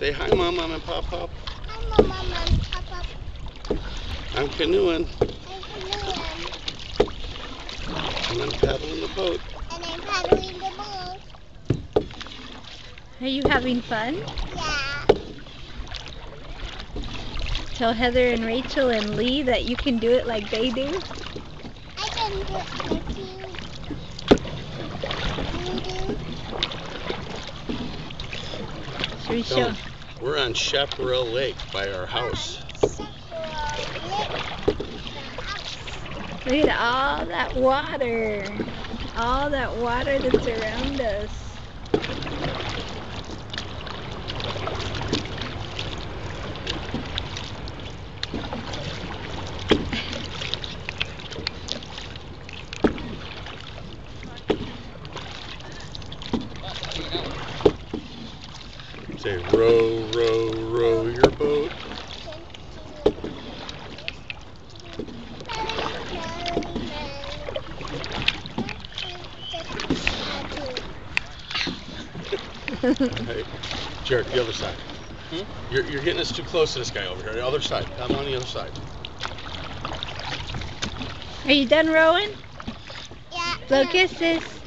Say hi, Mom, Mom, and Pop, Pop. Hi, Mom, Mom, and Pop, Pop. I'm canoeing. I'm canoeing. And I'm paddling the boat. And I'm paddling the boat. Are you having fun? Yeah. Tell Heather and Rachel and Lee that you can do it like they do. I can do it like you do. Should we show? We're on Chaparall Lake by our house. Look at all that water. All that water that's around us. Say, row, row, row your boat. Hey, Jared, the other side. You're getting us too close to this guy over here. The other side. Come on the other side. Are you done rowing? Yeah. Blow kisses.